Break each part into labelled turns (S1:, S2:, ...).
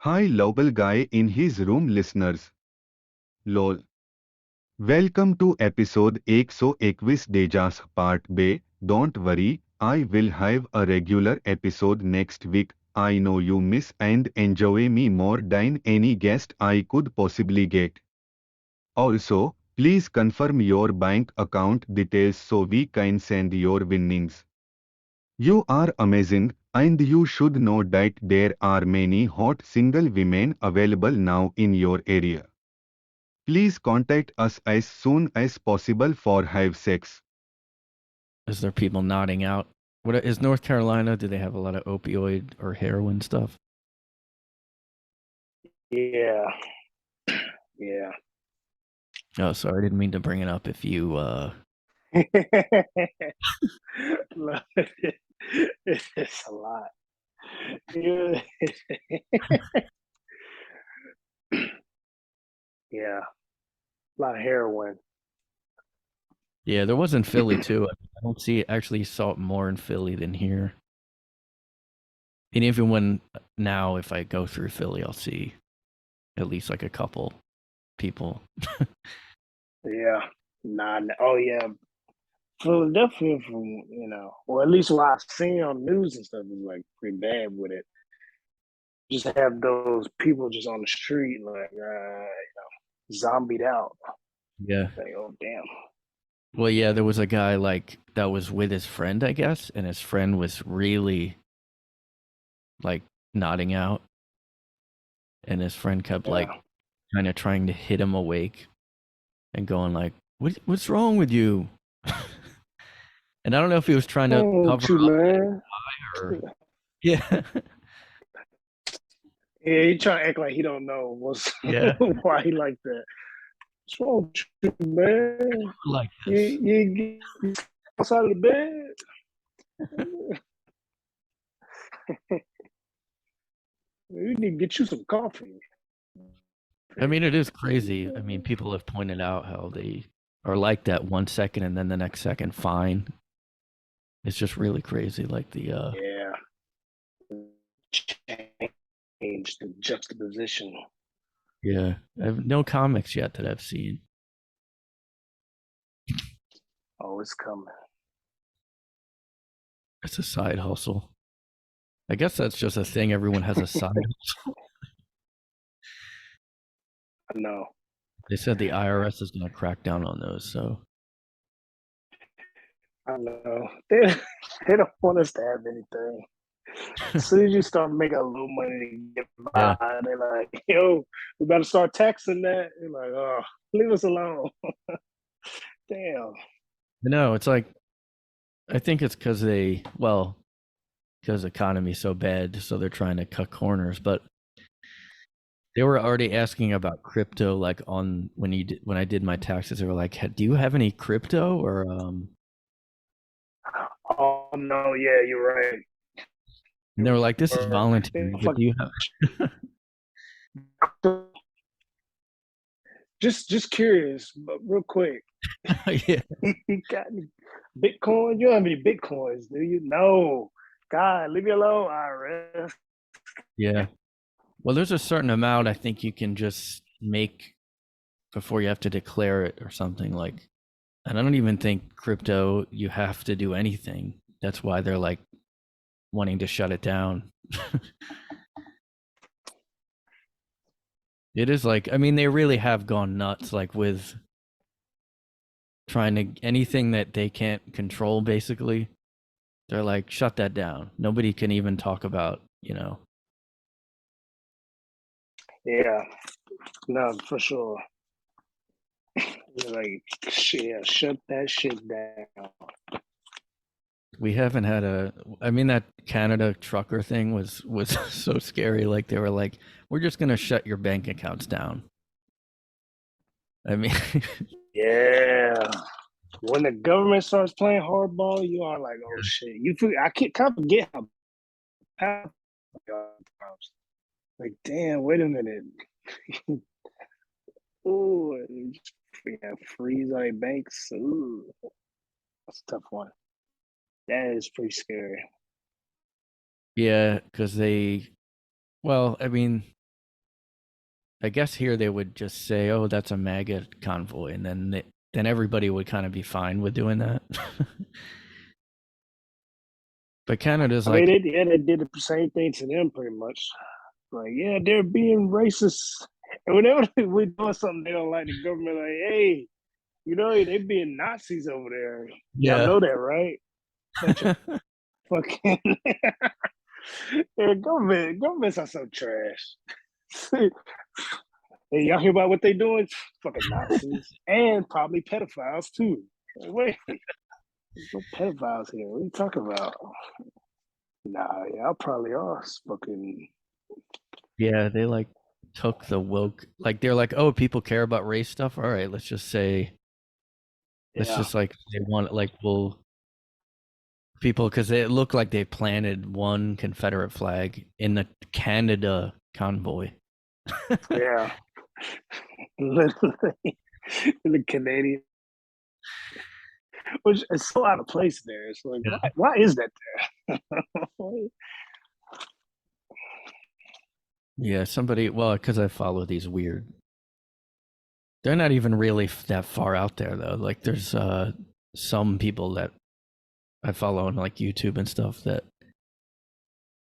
S1: Hi Lobel guy in his room listeners. LOL. Welcome to episode 121 Dejahzh Part B. Don't worry, I will have a regular episode next week. I know you miss and enjoy me more than any guest I could possibly get. Also, please confirm your bank account details so we can send your winnings. You are amazing, and you should know that there are many hot single women available now in your area. Please contact us as soon as possible for have sex.
S2: Is there people nodding out? What is North Carolina? Do they have a lot of opioid or heroin stuff?
S3: Yeah, yeah.
S2: Oh, sorry, I didn't mean to bring it up. If you,
S3: Love it. It's a lot. Yeah, yeah. A lot of heroin.
S2: yeah, there was in Philly too. I don't see actually saw it more in Philly than here. And even when now, if I go through Philly, I'll see at least like a couple people.
S3: Yeah. Oh yeah. Philadelphia, from or at least what I've seen on news and stuff, is like pretty bad with it. Just have those people just on the street, like zombied out.
S2: Yeah.
S3: Like, oh damn.
S2: Well, yeah, there was a guy like that was with his friend, I guess, and his friend was really like nodding out, and his friend kept like
S3: Yeah.
S2: kind of trying to hit him awake and going like, "What's wrong with you?" And I don't know if he was trying to
S3: Oh,
S2: cover
S3: you
S2: up like
S3: man.
S2: or yeah,
S3: Yeah, he trying to act like he don't know what's
S2: yeah,
S3: why he like that. What's wrong with you, man?
S2: like
S3: You
S2: this.
S3: you get outside of the bed. You need to get you some coffee.
S2: I mean, it is crazy. I mean, people have pointed out how they are like that 1 second and then the next second fine. It's just really crazy. Like the
S3: Yeah, change the juxtaposition.
S2: yeah, I have no comics yet that I've seen.
S3: Oh, it's coming.
S2: It's a side hustle. I guess that's just a thing. Everyone has a side hustle.
S3: I know.
S2: They said the IRS is going to crack down on those. So
S3: I know. They don't want us to have anything. As soon as you start making a little money to get by,
S2: yeah,
S3: they're like, "Yo, we better start taxing that." You're like, "Oh, leave us alone." Damn.
S2: no, it's like I think it's because because economy's so bad, so they're trying to cut corners. But they were already asking about crypto, like on when I did my taxes. They were like, "Do you have any crypto?" Or
S3: Oh no, yeah, you're right.
S2: and they were like, "This is voluntary, but do you have?"
S3: Just curious, but real quick.
S2: Yeah,
S3: You got any Bitcoin? You don't have any Bitcoins, do you? No. God, leave me alone, IRS.
S2: yeah. Well, there's a certain amount I think you can just make before you have to declare it or something like. And I don't even think crypto you have to do anything. That's why they're like wanting to shut it down. It is like, I mean, they really have gone nuts, like with trying to anything that they can't control, basically. They're like, shut that down. Nobody can even talk about.
S3: Yeah, no, for sure. Like, yeah, shut that shit down.
S2: We haven't had I mean, that Canada trucker thing was so scary. Like they were like, we're just gonna shut your bank accounts down. I mean,
S3: Yeah. When the government starts playing hardball, you are like, oh shit. I can't kind of forget how powerful they are. Like, damn, wait a minute. Ooh, freeze on their banks. Ooh, that's a tough one. That is pretty scary.
S2: yeah, because they, well, I mean, I guess here they would just say, "Oh, that's a MAGA convoy," and then everybody would kind of be fine with doing that. But Canada's
S3: I mean,
S2: like,
S3: they did the same thing to them pretty much. Like, yeah, they're being racist. And whenever we're doing something they don't like, the government like, hey, they being Nazis over there. Y'all
S2: yeah,
S3: know that, right? Bunch of fucking yeah, governments are so trash. Hey, y'all hear about what they doing? Fucking Nazis and probably pedophiles too. Like, wait, there's no pedophiles here. What are you talking about? Nah, y'all probably are fucking.
S2: yeah, they like took the woke, like they're like, "Oh, people care about race stuff. All right, let's just say, let's
S3: Yeah.
S2: just like they want like we'll people because it looked like they planted one Confederate flag in the Canada convoy."
S3: Yeah. Literally. The Canadian. Which is so out of place there. It's like,
S2: Yeah.
S3: why is that there?
S2: Yeah, somebody, well, because I follow these weird. They're not even really that far out there though. Like there's some people that I follow on like YouTube and stuff that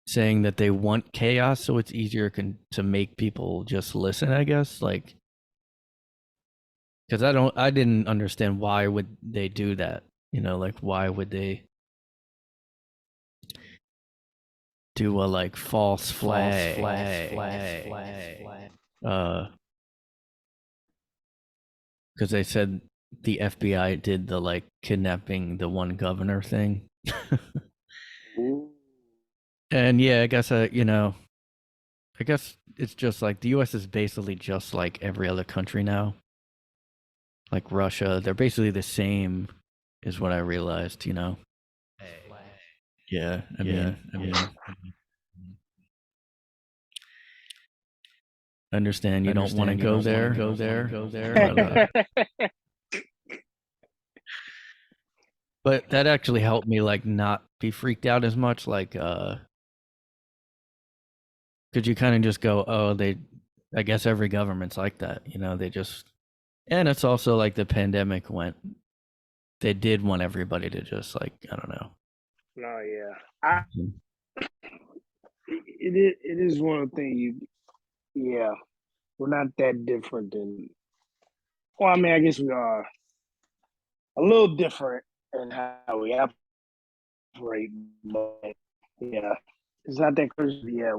S2: saying that they want chaos so it's easier to make people just listen, I guess. Like because I didn't understand why would they do that. Like why would they do a like false flag. Because they said the FBI did the like kidnapping the one governor thing. And yeah, I guess I guess it's just like the US is basically just like every other country now. Like Russia, they're basically the same is what I realized, Yeah, I mean, I understand you don't want to go there. But that actually helped me like not be freaked out as much. Like, could you kind of just go, oh, I guess every government's like that, they just, and it's also like the pandemic they did want everybody to just like, I don't know.
S3: No, yeah. It is one of the things yeah, we're not that different than, well, I mean, I guess we are a little different in how we operate, but yeah, it's not that crazy. Yeah,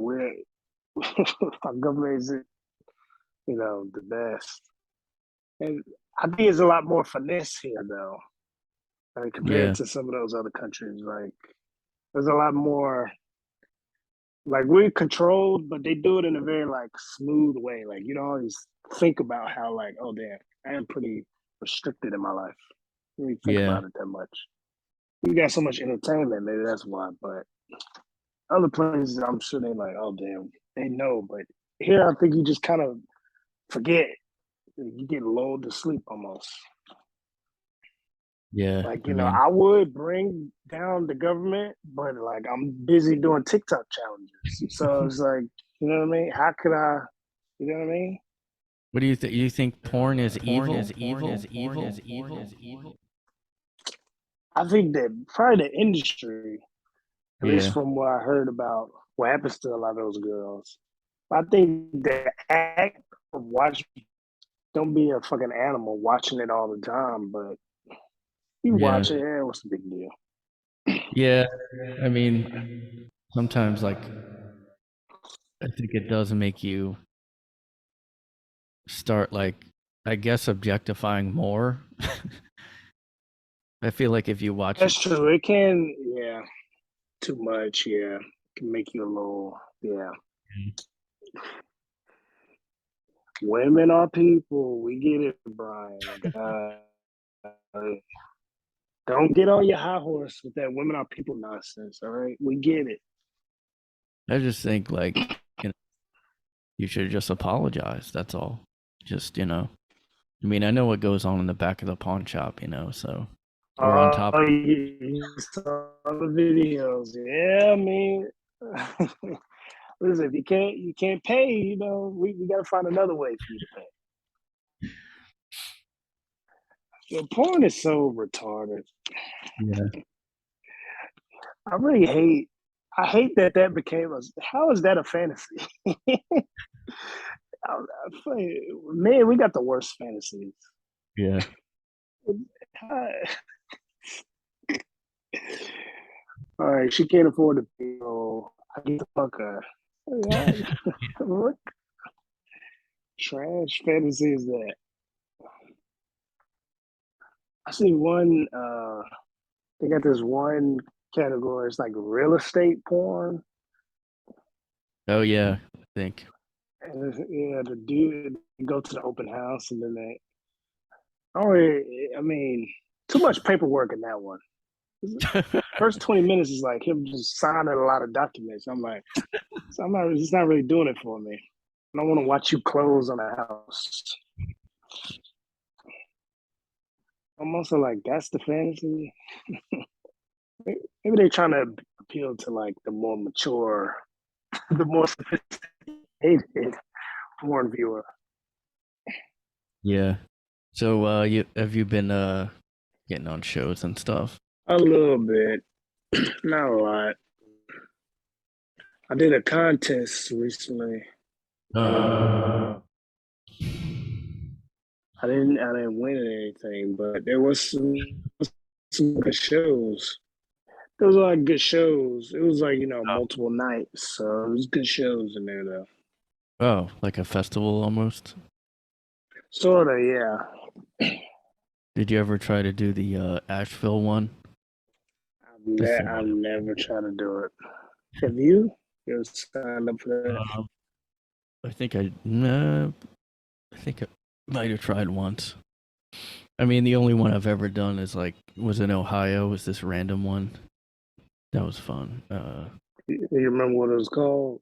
S3: our government isn't, the best. And I think it's a lot more finesse here, though, compared
S2: Yeah.
S3: to some of those other countries. Like, there's a lot more, like, we're controlled, but they do it in a very, like, smooth way. Like, you don't always think about how, like, oh, damn, I am pretty restricted in my life. I don't really think
S2: Yeah.
S3: about it that much. You got so much entertainment, maybe that's why. But other places, I'm sure they like, oh damn, they know. But here, I think you just kind of forget. You get lulled to sleep almost.
S2: Yeah.
S3: Like, I would bring down the government, but like I'm busy doing TikTok challenges. So it's like, you know what I mean? How could I? You know what I mean?
S2: What do you think? You think porn is evil?
S3: I think that probably the industry, at least
S2: Yeah.
S3: from what I heard about what happens to a lot of those girls. I think the act of watching, don't be a fucking animal watching it all the time, but you
S2: Yeah.
S3: watch it, what's the big deal?
S2: Yeah. I mean, sometimes like I think it does make you start like I guess objectifying more. I feel like if you watch it,
S3: That's true. It can, yeah, too much, yeah. It can make you a little, yeah. Women are people. We get it, Brian. Don't get on your high horse with that women are people nonsense, all right? We get it.
S2: I just think like you should just apologize. That's all. Just I mean, I know what goes on in the back of the pawn shop, so or on top.
S3: You saw the videos. Yeah, I mean, Listen, if you can't pay, you know, we got to find another way for you to pay. Your porn is so retarded.
S2: Yeah.
S3: I hate that became how is that a fantasy? Man, we got the worst fantasies.
S2: Yeah.
S3: All right, she can't afford to pay. Oh, I get the fuck out. What trash fantasy is that? I see one. They got this one category. It's like real estate porn.
S2: Oh yeah, I think.
S3: And yeah, the dude go to the open house and then they. Oh, I mean, too much paperwork in that one. First 20 minutes is like him just signing a lot of documents. I'm like, so I'm not. It's not really doing it for me. I don't want to watch you close on a house. I'm also like, that's the fantasy. Maybe they're trying to appeal to like the more mature, the more sophisticated porn viewer.
S2: Yeah. So have you been getting on shows and stuff?
S3: A little bit, not a lot. I did a contest recently. I didn't win anything, but there was some good shows. There was a lot of good shows. It was like, you know, multiple nights. So it was good shows in there though.
S2: Oh, like a festival almost?
S3: Sorta, yeah.
S2: Did you ever try to do the Asheville one?
S3: I've never tried to do it. Have you? You signed up for that?
S2: I think I think I might have tried once. I mean, the only one I've ever done is was in Ohio. Was this random one? That was fun.
S3: You remember what it was called?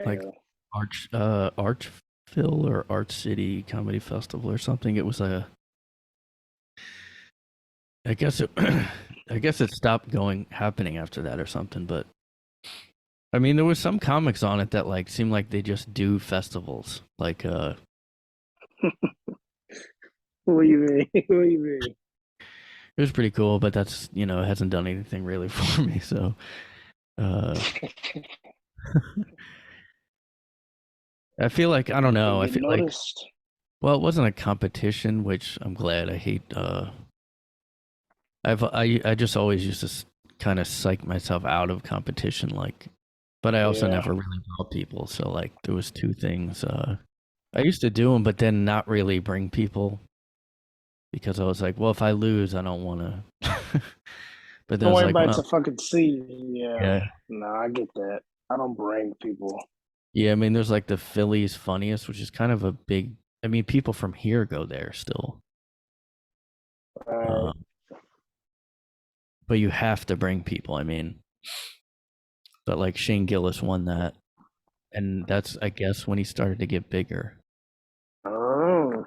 S2: Like Archville or Arch City Comedy Festival or something. It was I guess it stopped happening after that or something. But I mean, there was some comics on it that seemed like they just do festivals.
S3: What do you mean? What do you mean?
S2: It was pretty cool, but that's it hasn't done anything really for me. So, I feel like I don't know. I feel
S3: noticed?
S2: Well, it wasn't a competition, which I'm glad. I hate. I just always used to kind of psych myself out of competition, but I also never really brought people. So there was two things. I used to do them, but then not really bring people because I was like, well, if I lose, I don't want to. But then
S3: I want everybody to fucking see.
S2: Yeah.
S3: No, I get that. I don't bring people.
S2: Yeah, I mean, there's the Philly's Funniest, which is kind of a big. I mean, people from here go there still. But you have to bring people. I mean, but Shane Gillis won that, and that's I guess when he started to get bigger.
S3: Oh.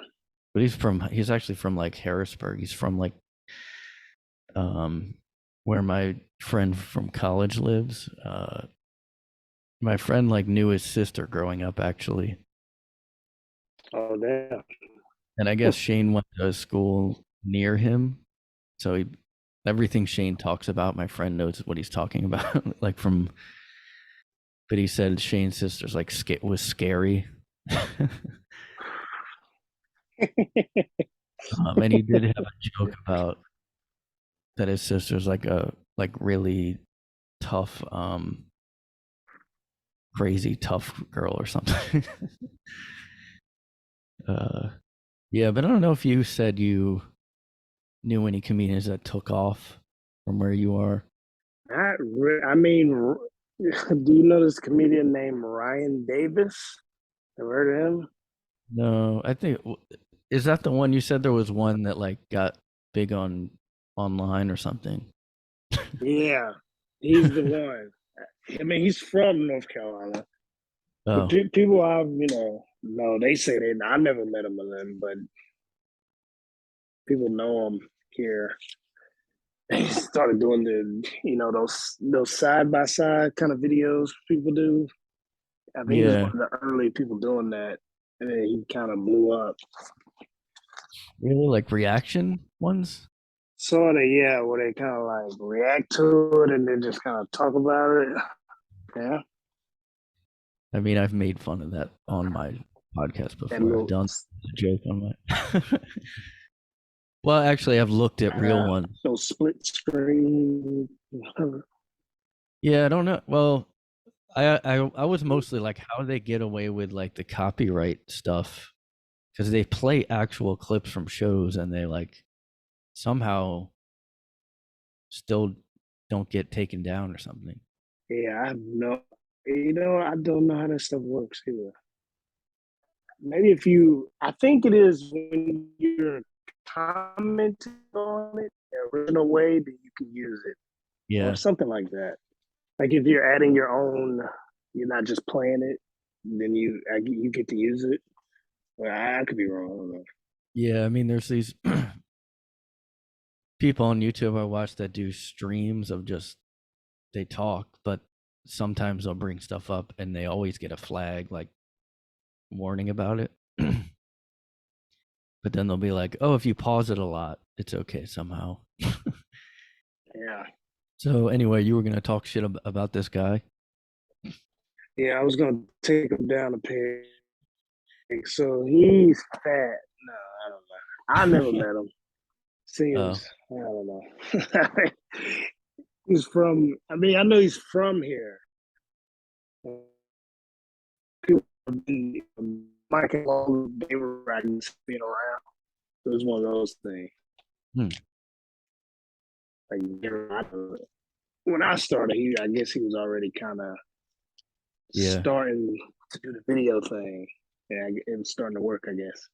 S2: But he's actually from Harrisburg. He's from where my friend from college lives. My friend knew his sister growing up actually.
S3: Oh damn.
S2: And I guess Shane went to a school near him. So everything Shane talks about, my friend knows what he's talking about. But he said Shane's sister's was scary. And he did have a joke about that his sister's a really tough, crazy tough girl or something. Yeah, but I don't know if you said you knew any comedians that took off from where you are.
S3: I mean, do you know this comedian named Ryan Davis? Ever heard of him?
S2: No, I think is that the one you said there was one that got big online or something.
S3: Yeah, he's the one. I mean, he's from North Carolina.
S2: Oh.
S3: But people I've know they say I never met him, but people know him here. He started doing those side by side kind of videos people do. I think he was
S2: Yeah.
S3: one of the early people doing that, and then he kind of blew up.
S2: Really, like reaction ones?
S3: Sort of, yeah, where they kind of like react to it and then just kind of talk about it. Yeah,
S2: I mean, I've made fun of that on my podcast
S3: that
S2: before. I've
S3: little,
S2: done a joke on my. Well, actually, I've looked at real ones.
S3: those split screen.
S2: Yeah, I don't know. Well, I was mostly like, how do they get away with like the copyright stuff? Because they play actual clips from shows and they like somehow still don't get taken down or something.
S3: Yeah, I have no, I don't know how that stuff works either. Maybe I think it is when you're commenting on it the original way that you can use it or
S2: Yeah.
S3: something like that. Like if you're adding your own, you're not just playing it, then you get to use it. Well, I could be wrong. I don't know.
S2: Yeah, I mean, there's these people on YouTube I watch that do streams of just they talk, but sometimes they'll bring stuff up and they always get a flag like warning about it. But then they'll be like, "Oh, if you pause it a lot, it's okay somehow."
S3: Yeah,
S2: So anyway, you were gonna talk shit about this guy.
S3: yeah. I was gonna take him down a peg. So he's fat. No, I don't know. I never met him.
S2: Oh,
S3: Seems I don't know. He's from. I mean, I know he's from here. People have been, Mike and all they were riding, being around. It was one of those things.
S2: hmm.
S3: Like when I started, I guess he was already kind of
S2: Yeah,
S3: starting to do the video thing. Yeah, it was starting to work, I guess.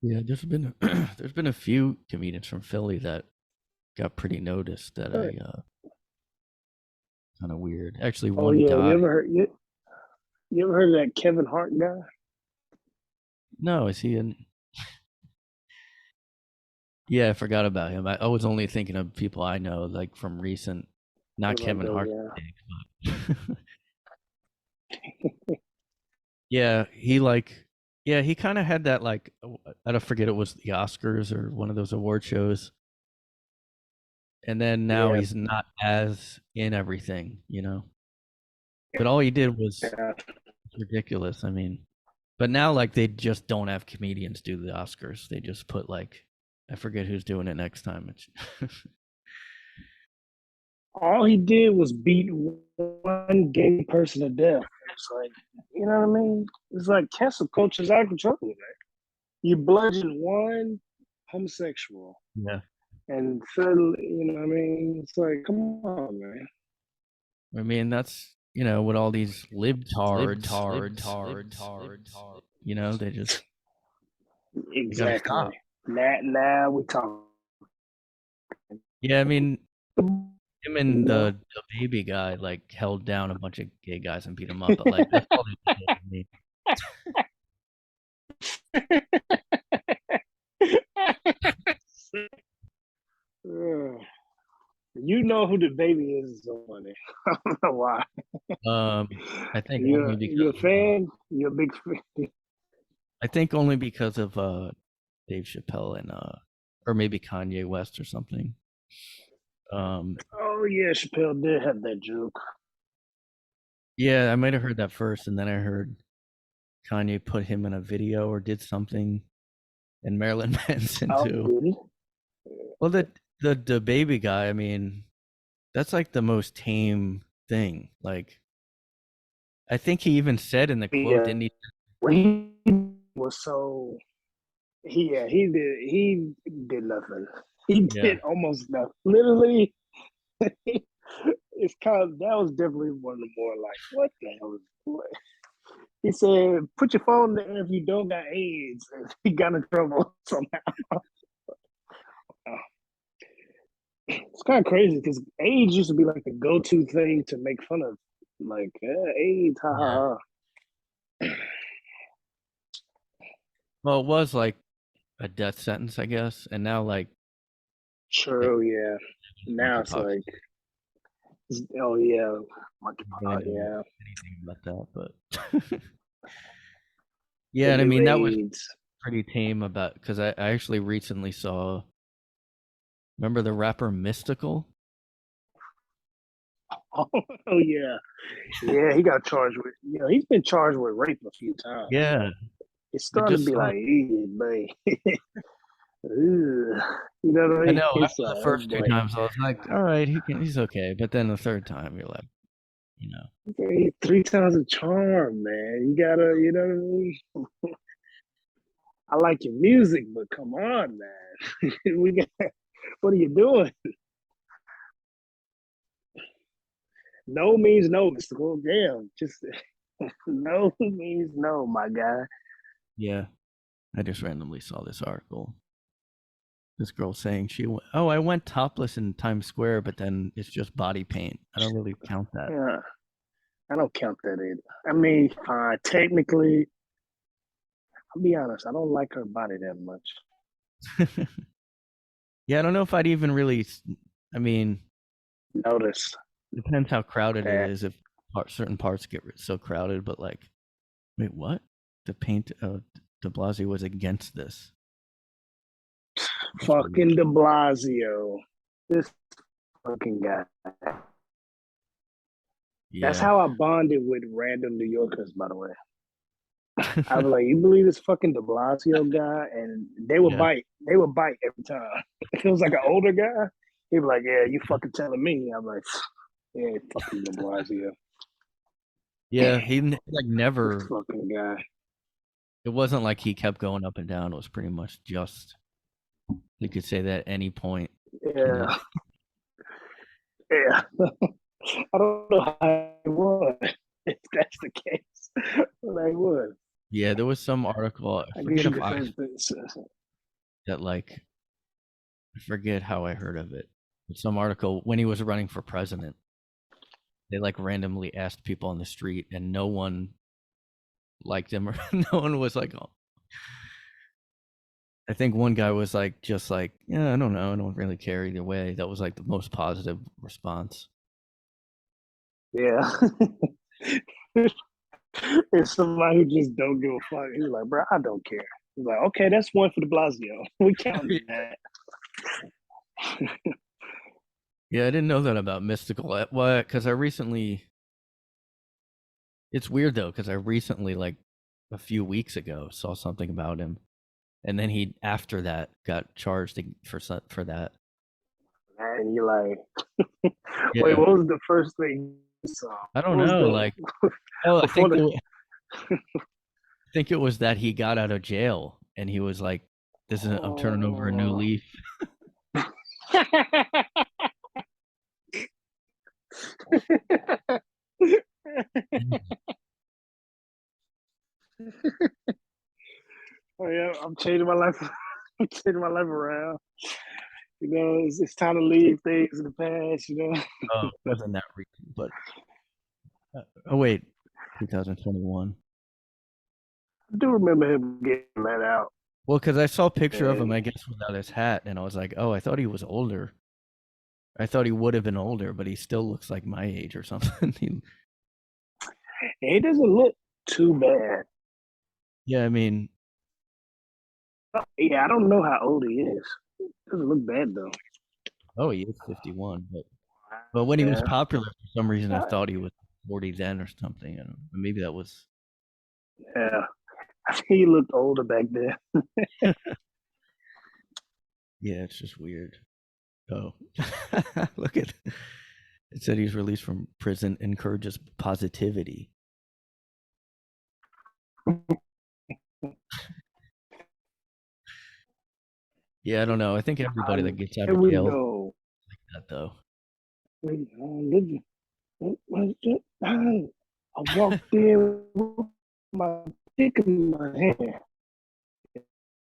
S2: yeah. There's been a few comedians from Philly that got pretty noticed that I kind of weird. Actually,
S3: Oh
S2: one
S3: yeah,
S2: died.
S3: you ever heard of that Kevin Hart guy?
S2: No, is he in? Yeah, I forgot about him. I was only thinking of people I know, like from recent, not
S3: What about
S2: Kevin
S3: those?
S2: Hart.
S3: Yeah.
S2: But yeah, he kind of had that like I don't forget it was the Oscars or one of those award shows, and then now
S3: Yeah,
S2: he's not as in everything, But all he did was
S3: yeah.
S2: ridiculous. I mean, but now like they just don't have comedians do the Oscars. They just put like I forget who's doing it next time. It's
S3: All he did was beat one gay person to death. It's like, you know what I mean? It's like cancel culture's out of control, man. You bludgeon one homosexual,
S2: yeah.
S3: and suddenly, you know what I mean? It's like, come on, man.
S2: I mean, that's what all these libtards, they just they gotta
S3: Exactly.
S2: stop.
S3: Now we talk.
S2: Yeah, I mean, him and
S3: No.
S2: the baby guy like held down a bunch of gay guys and beat them up, but like that's all they did to me.
S3: You know who the baby is, so funny. I don't know why.
S2: I think only
S3: You're a
S2: because
S3: fan. You're a big fan.
S2: Dave Chappelle and or maybe Kanye West or something.
S3: Oh yeah, Chappelle did have that joke.
S2: Yeah, I might have heard that first, and then I heard Kanye put him in a video or did something, and Marilyn Manson
S3: Oh,
S2: too.
S3: did he?
S2: Well, the baby guy, I mean, that's like the most tame thing. Like, I think he even said in the quote,
S3: Yeah,
S2: didn't he?
S3: well, he was so he did nothing. He
S2: Yeah,
S3: did almost nothing. Literally, it's kind of that was definitely one of the more like what the hell is what? He said, "Put your phone there if you don't got AIDS." And he got in trouble somehow. It's kind of crazy because AIDS used to be like the go-to thing to make fun of, like AIDS, ha
S2: yeah.
S3: ha ha.
S2: Well, it was like a death sentence, I guess, and now like
S3: True, yeah. Now it's
S2: Monkeypox.
S3: like, oh yeah,
S2: I don't
S3: monkeypox,
S2: really know
S3: yeah.
S2: anything about that, but yeah,
S3: The
S2: and I
S3: new
S2: mean that was
S3: AIDS.
S2: pretty tame about because I actually recently saw. Remember the rapper Mystikal?
S3: Oh, yeah, yeah. He got charged with, he's been charged with rape a few times.
S2: Yeah,
S3: It's
S2: I
S3: starting to
S2: just
S3: be
S2: saw.
S3: like, man. You know what I
S2: I
S3: mean?
S2: know.
S3: It's
S2: After
S3: like,
S2: the
S3: oh
S2: first two
S3: boy,
S2: times, I was like, "All right, he's okay." But then the third time, you're like, you know,
S3: okay, 3 times a charm, man. You gotta, you know what I mean? I like your music, but come on, man. we got, what are you doing? No means no, Mystical. Damn, just no means no, my guy.
S2: yeah. I just randomly saw this article. This girl saying I went topless in Times Square, but then it's just body paint. I don't really count that.
S3: Yeah, I don't count that either. I mean, technically, I'll be honest. I don't like her body that much.
S2: Yeah, I don't know if I'd even really. I mean,
S3: Notice
S2: depends how crowded it
S3: that.
S2: is. If certain parts get so crowded, but like, wait, what? The paint. De Blasio was against this. That's weird.
S3: Fucking De Blasio. This fucking guy. That's
S2: Yeah.
S3: how I bonded with random New Yorkers, by the way. I was like, you believe this fucking De Blasio guy? And they would
S2: Yeah.
S3: bite. They would bite every time. If it was like an older guy, he'd be like, yeah, you fucking telling me. I'm like, yeah, fucking De Blasio.
S2: Yeah, he like
S3: This
S2: never.
S3: fucking guy.
S2: It wasn't like he kept going up and down. It was pretty much just. You could say that at any point.
S3: Yeah. Yeah. I don't know how it was. If that's the case. But I would.
S2: Yeah, there was some article. I
S3: I
S2: forget
S3: guess you
S2: if
S3: could
S2: I
S3: say
S2: that like I forget how I heard of it. But some article when he was running for president, they like randomly asked people on the street, and no one liked him, or no one was like, oh. I think one guy was like, just like, yeah, I don't know, I don't really care either way. That was like the most positive response.
S3: yeah. It's somebody who just don't give a fuck. He's like, bro, I don't care. He's like, okay, that's one for De Blasio. We count that.
S2: Yeah, I didn't know that about Mystikal. Well, because I recently. It's weird though, because I recently, like a few weeks ago, saw something about him, and then he after that got charged for that.
S3: And you're like,
S2: Yeah,
S3: wait, what was the first thing you saw?
S2: I don't
S3: What was
S2: know.
S3: the
S2: Like, oh, I
S3: before
S2: think it was that he got out of jail and he was like, "This is I'm turning over a new
S3: Oh.
S2: leaf."
S3: Oh yeah, I'm changing my life. I'm changing my life around. You know, it's time to leave things in the past. You know.
S2: Oh, it wasn't that recent, but oh wait, 2021.
S3: I do remember him getting let out.
S2: Well, because I saw a picture of him, I
S3: And
S2: guess, without his hat, and I was like, "Oh, I thought he was older. I thought he would have been older, but he still looks like my age or something."
S3: he doesn't look too bad.
S2: Yeah, I mean,
S3: Yeah, I don't know how old he is. Doesn't look bad though.
S2: oh, he is 51, but when he was
S3: Yeah.
S2: popular, for some reason, I thought he was 40 then or something. I don't know. Maybe that was.
S3: Yeah. I think he looked older back then.
S2: Yeah, it's just weird. Oh, look at it. Said he's released from prison, encourages positivity. Yeah, I don't know. I think everybody that gets out
S3: Here
S2: of
S3: we
S2: jail
S3: go.
S2: like that though.
S3: I walked in with my dick in my hand.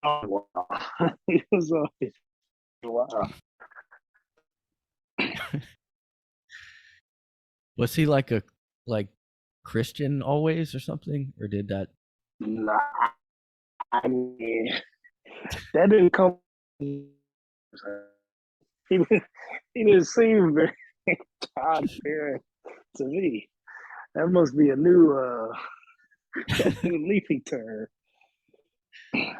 S3: Oh, wow. It was wow.
S2: Was he like a Christian always or something, or did that?
S3: Nah, I mean, that didn't come. he didn't seem very God-fearing to me. That must be a new new leafy term. I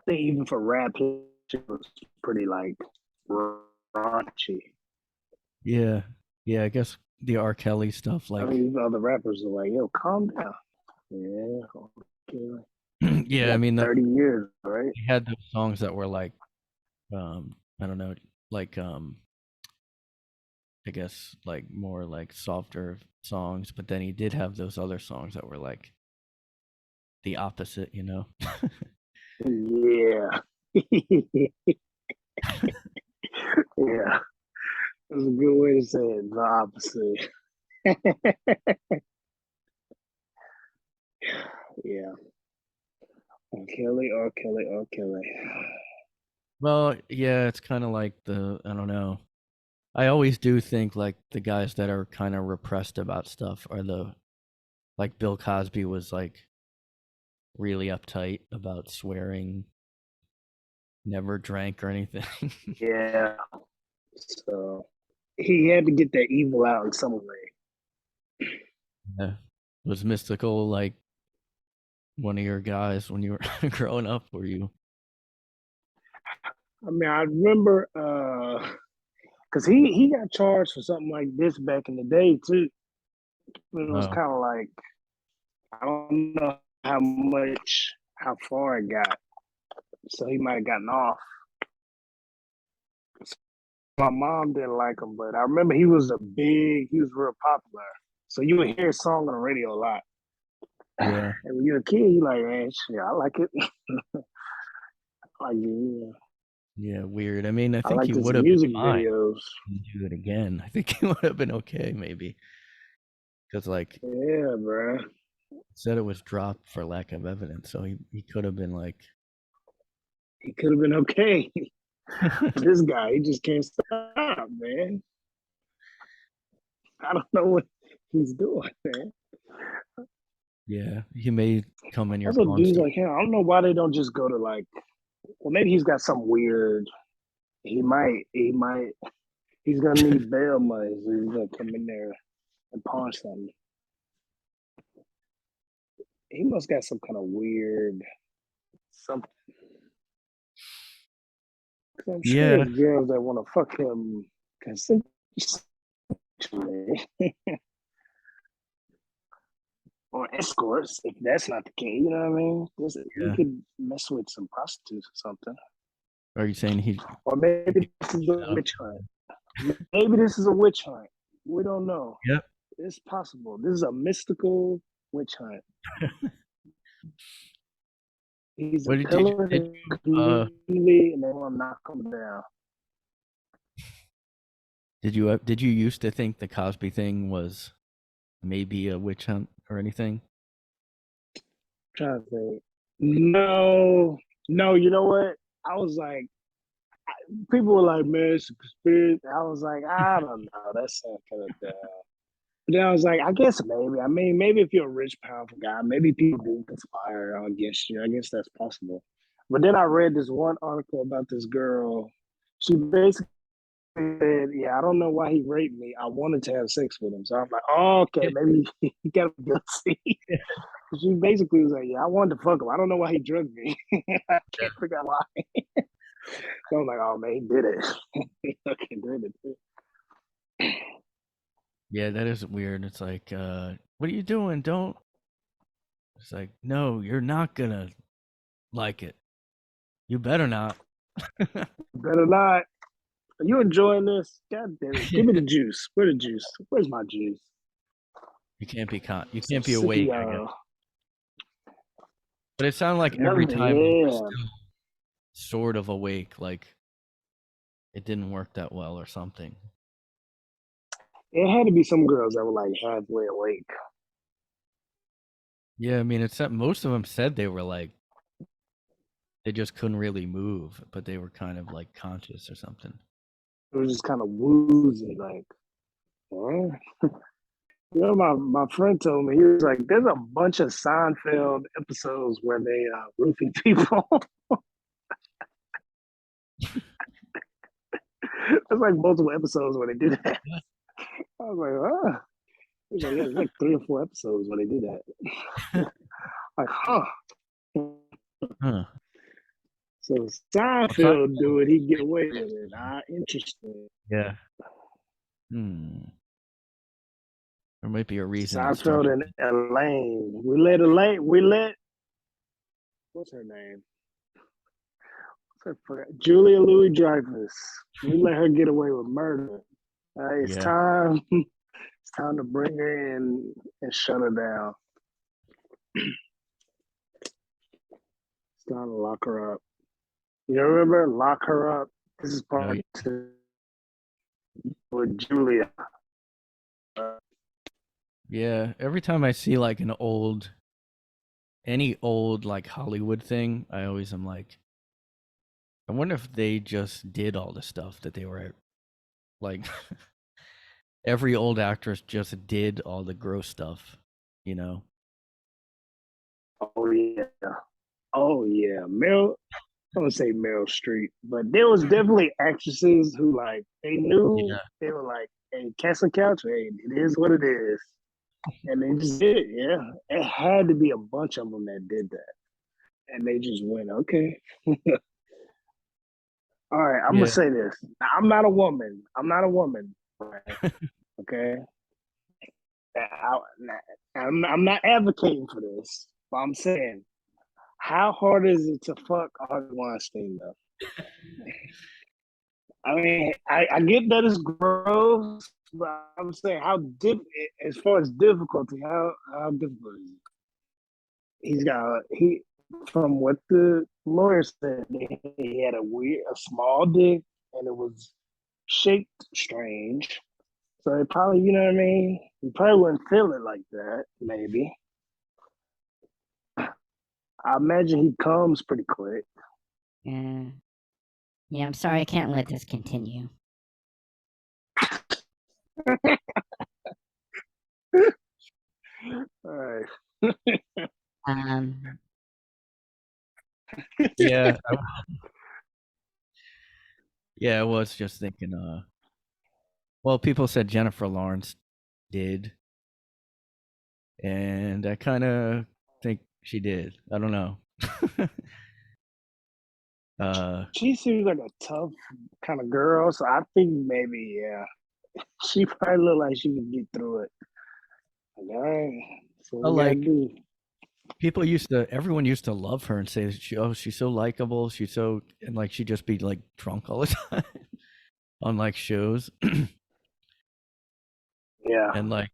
S3: think even for rap, it was pretty like raunchy.
S2: Yeah, I guess the R. Kelly stuff,
S3: I
S2: like,
S3: mean, other rappers are like, "Yo, calm down." Yeah, okay.
S2: yeah, I
S3: Like
S2: mean,
S3: 30 years, right?
S2: he had those songs that were like, I don't know, like, I guess like more like softer songs, but then he did have those other songs that were like the opposite, you know?
S3: Yeah. Yeah. That's a good way to say it. The opposite. Yeah. R. Kelly, R. Kelly, R. Kelly.
S2: Well, yeah, it's kind of like I don't know. I always do think like the guys that are kind of repressed about stuff are like Bill Cosby was like really uptight about swearing, never drank or anything.
S3: Yeah. So he had to get that evil out in some way.
S2: Yeah. Was Mystical like one of your guys when you were growing up? Were you?
S3: I mean, I remember because he got charged for something like this back in the day too. It was
S2: Oh,
S3: kind of like I don't know how far it got. So he might have gotten off. My mom didn't like him, but I remember he was real popular. So you would hear his song on the radio a lot.
S2: yeah,
S3: And when you're a kid, you like, man, shit, I like it. Like, yeah,
S2: yeah. Weird. I mean, I
S3: I
S2: think he
S3: liked his
S2: would have been
S3: music
S2: fine
S3: videos.
S2: to do it again. I think he would have been okay, maybe, because like
S3: Yeah, bro.
S2: said it was dropped for lack of evidence, so he could have been like,
S3: He could have been okay. This guy, he just can't stop, man. I don't know what he's doing, man.
S2: yeah, he may come in your
S3: Also, dudes
S2: concert.
S3: like him, I don't know why they don't just go to like, well, maybe he's got some weird. He's gonna need bail money, so he's gonna come in there and pawn something. He must got some kind of weird something. I'm sure
S2: Yeah,
S3: there's girls that want to fuck him consensually or escorts, if that's not the case. You know what I mean? He
S2: yeah.
S3: could mess with some prostitutes or something.
S2: Are you saying he?
S3: Or maybe this is a witch hunt. Maybe this is a witch hunt. We don't know.
S2: Yep.
S3: It's possible. This is a mystical witch hunt. He's a
S2: What
S3: pillar
S2: did
S3: in
S2: you
S3: the community, and they want to knock him down.
S2: did you used to think the Cosby thing was maybe a witch hunt or anything?
S3: I'm trying to think. No, no. You know what? I was like, people were like, man, it's a conspiracy. I was like, I don't know. That sounds kind of dumb. But then I was like, I guess maybe. I mean, maybe if you're a rich, powerful guy, maybe people do conspire against you. I guess that's possible. But then I read this one article about this girl. She basically said, yeah, I don't know why he raped me. I wanted to have sex with him. So I'm like, oh, okay, maybe he got guilty. She basically was like, yeah, I wanted to fuck him. I don't know why he drugged me. I can't figure out why. So I'm like, oh, man, he did it. He fucking did it.
S2: Yeah, that is weird. It's like, what are you doing? Don't. It's like, no, you're not gonna like it. You better not.
S3: Better not. Are you enjoying this? God damn it. Give me the juice. Where's the juice? Where's my juice?
S2: You can't be You
S3: So
S2: can't be
S3: sick of
S2: awake, I guess.
S3: y'all.
S2: But it sounded like every time you were
S3: Yeah.
S2: still sort of awake, like it didn't work that well or something.
S3: It had to be some girls that were like halfway awake.
S2: Yeah, I mean, it's that most of them said they were like they just couldn't really move, but they were kind of like conscious or something.
S3: It was just kind of woozy, like, huh? You know, my friend told me, he was like, there's a bunch of Seinfeld episodes where they roofing people. It's like multiple episodes when they did that. I was like, oh. It was like, yeah, it's like 3 or 4 episodes when they did that. Like, huh.
S2: Huh.
S3: So Seinfeld do it, he get away with it. Interesting.
S2: Yeah. Hmm. There might be a reason.
S3: Seinfeld and Elaine. What's her name? Julia Louis-Dreyfus. We let her get away with murder. It's time. It's time to bring her in and shut her down. It's time to lock her up. You remember? Lock her up. This is part 2 with Julia.
S2: Yeah. Every time I see like any old like Hollywood thing, I always am like, I wonder if they just did all the stuff that they were like. Every old actress just did all the gross stuff, you know.
S3: Oh yeah. Meryl. I don't say Meryl Streep, but there was definitely actresses who like they knew they were like, "Hey, Castle Couch, hey, it is what it is," and they just did it. Yeah, it had to be a bunch of them that did that, and they just went, "Okay." All right, I'm gonna say this. I'm not a woman. Right? Okay. I'm not advocating for this, but I'm saying, how hard is it to fuck Harvey Weinstein though? I mean, I get that it's gross, but I'm saying as far as difficulty, how difficult is it? He from what the lawyer said, he had a small dick and it was shaped strange. So it probably, you know what I mean? You probably wouldn't feel it like that, maybe. I imagine he comes pretty quick.
S4: Yeah, I'm sorry, I can't let this continue.
S3: All right.
S2: Yeah. Yeah, I was just thinking, well, people said Jennifer Lawrence did, and I kind of think she did. I don't know.
S3: She seems like a tough kind of girl, so I think maybe, yeah, she probably look like she could get through it. Like, all right, so we gotta do.
S2: Everyone used to love her and say, she's so likable. And like, she'd just be like drunk all the time on like shows.
S3: Yeah.
S2: And like,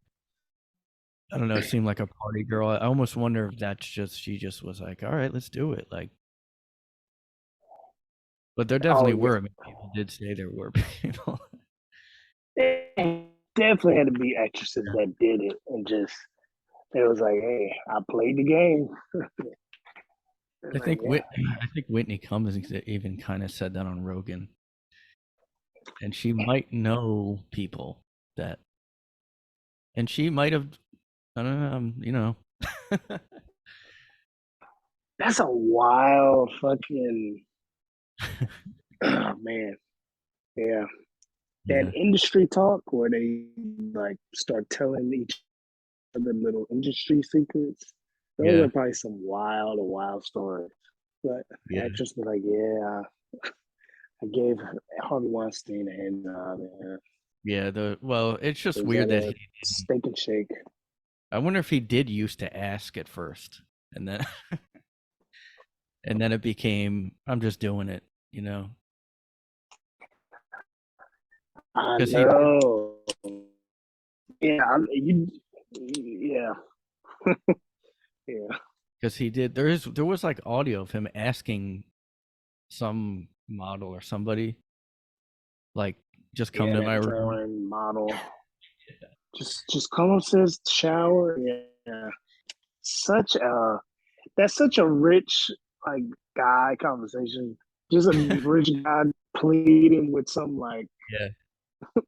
S2: I don't know, it seemed like a party girl. I almost wonder if she just was like, all right, let's do it. Like, but there definitely were. I mean, people did say there were people.
S3: There definitely had to be actresses that did it and just, it was like, hey, I played the game.
S2: I think Whitney Cummings even kind of said that on Rogan, and she might know people that, and she might have, I don't know,
S3: That's a wild fucking, oh man, yeah. That industry talk where they like start telling each other little industry secrets. Those are probably some wild stories. But actress was like, yeah, I gave Harvey Weinstein a hand job.
S2: Well, it's just weird that he
S3: Steak and Shake.
S2: I wonder if he did used to ask at first, and then and then it became, I'm just doing it, you know.
S3: I know. Yeah, yeah. Yeah.
S2: Because he did. There was like audio of him asking some model or somebody, like, just come to my room.
S3: Model. Just come upstairs, shower. Yeah. That's such a rich like guy conversation. Just a rich guy pleading with some like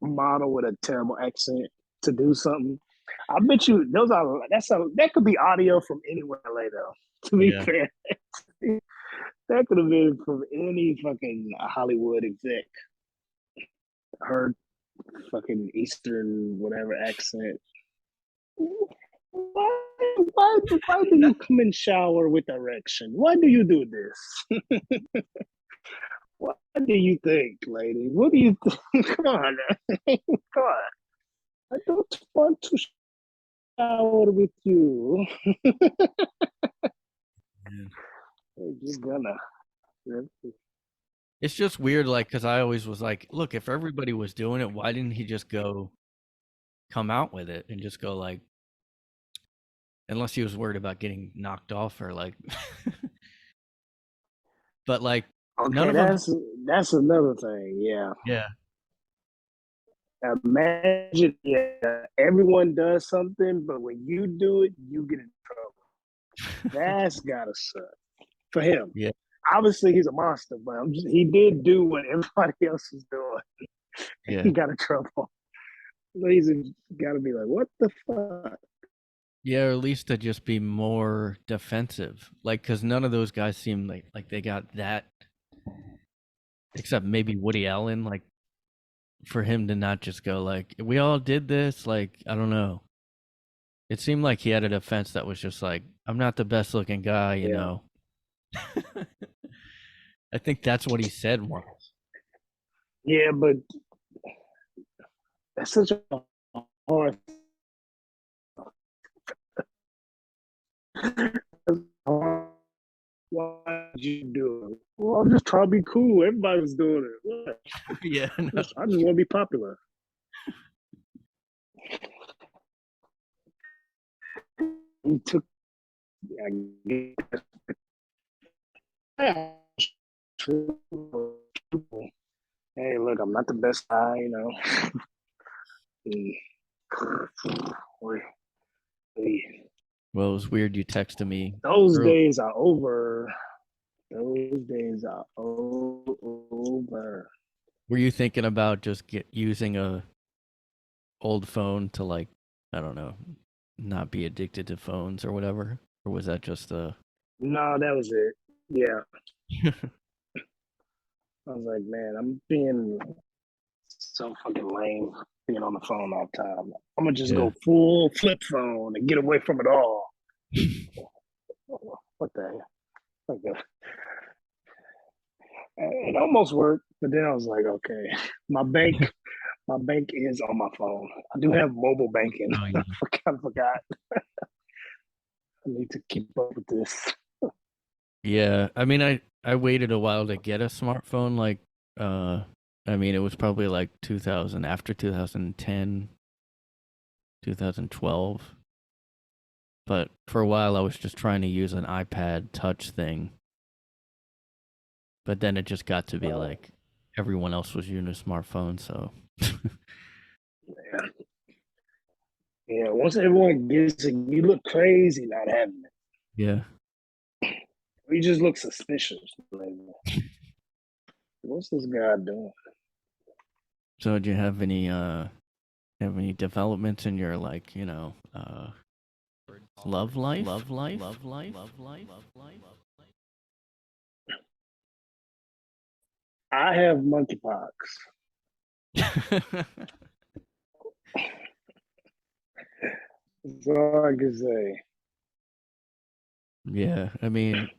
S3: model with a terrible accent to do something. I bet you that could be audio from anywhere later. To be fair, that could have been from any fucking Hollywood exec. her fucking Eastern whatever accent. Why do you come in shower with erection? Why do you do this? What do you think, lady? What do you think? Come on, come on. I don't want to shower with you. You're gonna.
S2: It's just weird, like, because I always was like, look, if everybody was doing it, why didn't he just come out with it and just go like, unless he was worried about getting knocked off or like, but like, none
S3: Okay,
S2: of them.
S3: that's another thing. Yeah.
S2: Yeah.
S3: Imagine, yeah, everyone does something, but when you do it, you get in trouble. That's gotta suck for him.
S2: Yeah.
S3: Obviously, he's a monster, but he did do what everybody else was doing.
S2: Yeah.
S3: He got in trouble. He's got to be like, what the fuck?
S2: Yeah, or at least to just be more defensive, like, because none of those guys seem like they got that, except maybe Woody Allen, like, for him to not just go like, we all did this, like, I don't know. It seemed like he had a defense that was just like, I'm not the best looking guy, you know. I think that's what he said once.
S3: Yeah, but that's such a hard. Why did you do it? Well, I'm just trying to be cool. Everybody was doing it. What?
S2: Yeah, no.
S3: I just want to be popular. He took. Hey, look, I'm not the best guy, you know.
S2: Well, it was weird you texted me.
S3: Those days are over. Those days are over.
S2: Were you thinking about just using a old phone to, like, I don't know, not be addicted to phones or whatever? Or was that just a...
S3: No, that was it. Yeah. I was like, man, I'm being so fucking lame being on the phone all the time. I'm gonna just go full flip phone and get away from it all. What the hell? Okay. It almost worked, but then I was like, okay, my bank is on my phone. I do have mobile banking.
S2: Oh, yeah.
S3: I forgot. I need to keep up with this.
S2: Yeah, I mean, I waited a while to get a smartphone. Like, I mean, it was probably like 2000, after 2010, 2012. But for a while, I was just trying to use an iPad touch thing. But then it just got to be like everyone else was using a smartphone, so.
S3: Yeah, once everyone gets it, you look crazy not having it.
S2: Yeah.
S3: You just look suspicious. Like, what's this guy doing?
S2: So do you have any developments in your, like, you know, love life?
S3: I have monkeypox. That's all I can say.
S2: Yeah, I mean,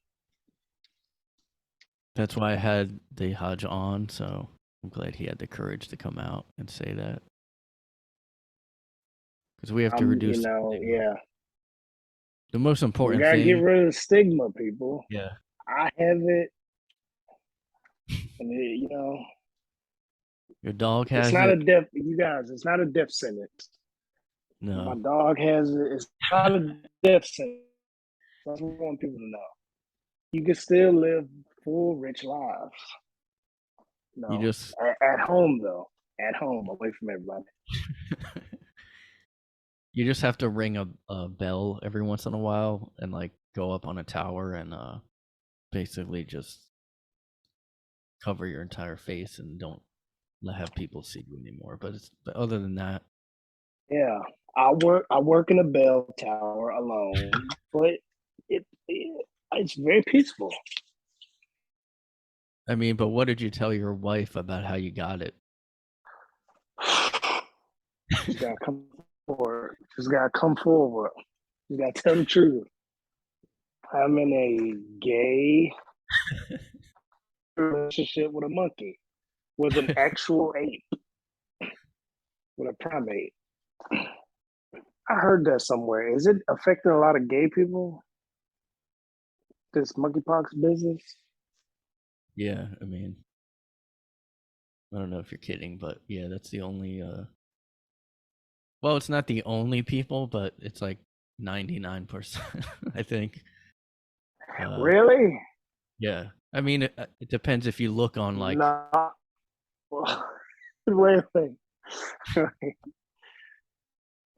S2: that's why I had Dejahzh on, so I'm glad he had the courage to come out and say that. Because we have to reduce.
S3: You know, yeah.
S2: The most important
S3: you gotta
S2: thing.
S3: get rid of the stigma, people.
S2: Yeah.
S3: I have it, and you know.
S2: Your dog has it.
S3: It's not a death, you guys. It's not a death sentence.
S2: No.
S3: My dog has it. It's not a death sentence. That's what I want people to know. You can still live full, rich lives. No,
S2: you just
S3: at home though. At home, away from everybody.
S2: You just have to ring a bell every once in a while and like go up on a tower and basically just cover your entire face and don't have people see you anymore. But other than that,
S3: yeah, I work in a bell tower alone, but it's very peaceful.
S2: I mean, but what did you tell your wife about how you got it?
S3: Just gotta come forward. Just gotta come forward. You gotta tell the truth. I'm in a gay relationship with a monkey, with an actual ape, with a primate. I heard that somewhere. Is it affecting a lot of gay people? This monkeypox business?
S2: Yeah, I mean, I don't know if you're kidding, but yeah, that's the only. Well, it's not the only people, but it's like 99%, I think.
S3: Really?
S2: Yeah, I mean, it depends if you look on like.
S3: No. Wait.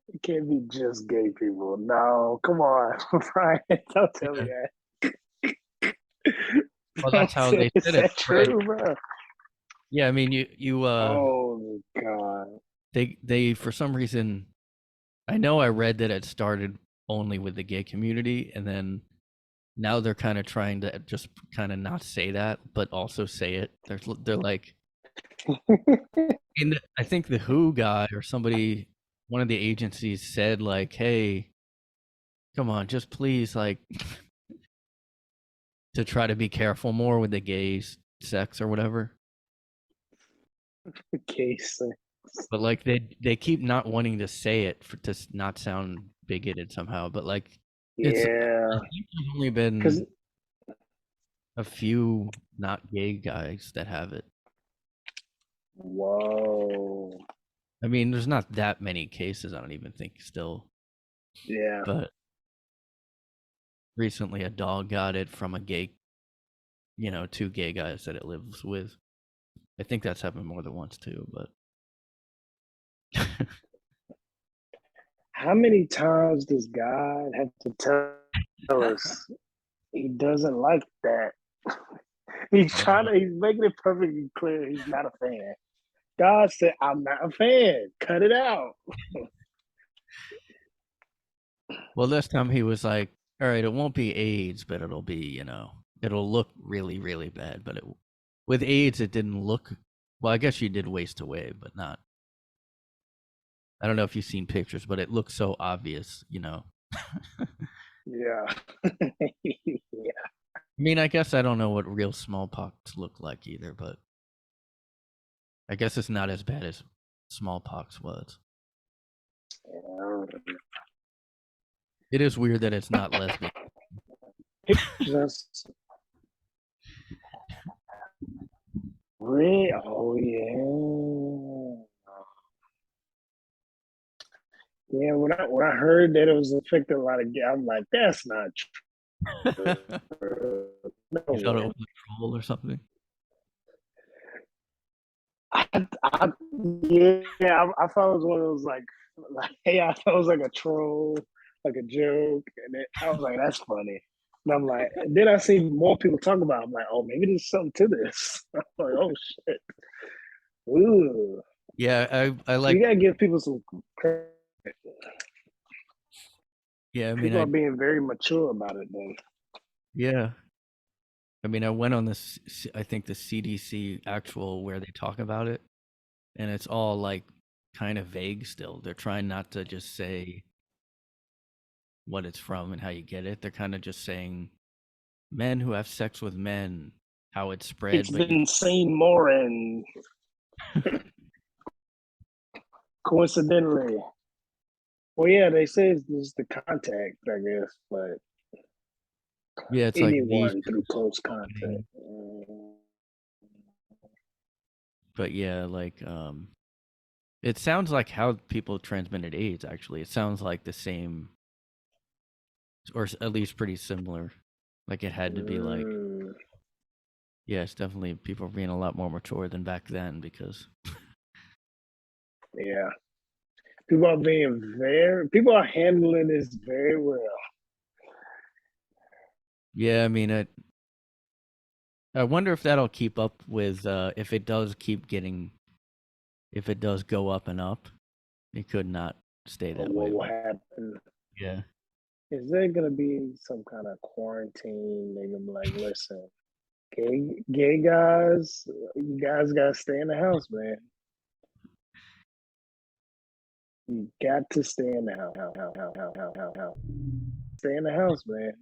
S3: It can't be just gay people. No, come on, Brian. Don't tell me that.
S2: Well, that's how they
S3: Is
S2: said it.
S3: that true, bro?
S2: Yeah, I mean, you
S3: Oh God.
S2: they for some reason, I know I read that it started only with the gay community, and then now they're kind of trying to just kind of not say that, but also say it. They're like, I think the WHO guy or somebody, one of the agencies said like, hey, come on, just please like to try to be careful more with the gay sex or whatever.
S3: Case.
S2: But like they keep not wanting to say it to not sound bigoted somehow. But like it's I
S3: Yeah.
S2: think there's only
S3: Because
S2: been a few not gay guys that have it.
S3: whoa.
S2: I mean, there's not that many cases. I don't even think still.
S3: Yeah.
S2: But recently, a dog got it from a gay, two gay guys that it lives with. I think that's happened more than once too. But
S3: How many times does God have to tell us he doesn't like that? He's making it perfectly clear he's not a fan. God said, I'm not a fan. Cut it out.
S2: well, this time he was like, "All right, it won't be AIDS, but it'll be, it'll look really, really bad." But with AIDS, it didn't look. Well, I guess you did waste away, but not. I don't know if you've seen pictures, but it looks so obvious,
S3: Yeah. Yeah.
S2: I mean, I guess I don't know what real smallpox looked like either, but I guess it's not as bad as smallpox was. It is weird that it's not lesbian.
S3: Just really, oh yeah. Yeah, when I heard that it was affecting a lot of I'm like, that's not true. No
S2: You thought it
S3: way.
S2: was a troll or something?
S3: I yeah, I thought it was one of those like yeah, I thought it was like a troll, like a joke, and I was like, that's funny. And I'm like, and then I see more people talk about it. I'm like, oh, maybe there's something to this. I'm like, oh shit. Ooh.
S2: Yeah, I
S3: You
S2: like.
S3: gotta give people some credit.
S2: Yeah, I mean,
S3: People are being very mature about it then.
S2: yeah. I mean, I went on this, I think the CDC actual where they talk about it, and it's all like kind of vague still. They're trying not to just say what it's from and how you get it. They're kind of just saying men who have sex with men, how it's spread.
S3: It's
S2: But
S3: been seen more and coincidentally. Well, yeah, they say it's just the contact, I guess, but
S2: yeah, it's like these.
S3: anyone through close contact.
S2: But yeah, like it sounds like how people transmitted AIDS. Actually, it sounds like the same, or at least pretty similar. Like it had to be like. Yeah, it's definitely people are being a lot more mature than back then because.
S3: Yeah. People are handling this very well.
S2: Yeah, I mean, I wonder if that'll keep up with if it does if it does go up and up, it could not stay that
S3: What
S2: way.
S3: will happen?
S2: Yeah.
S3: Is there gonna be some kind of quarantine? They're gonna be like, listen, gay guys, you guys gotta stay in the house, man. You got to stay in the house. Stay in the house, man.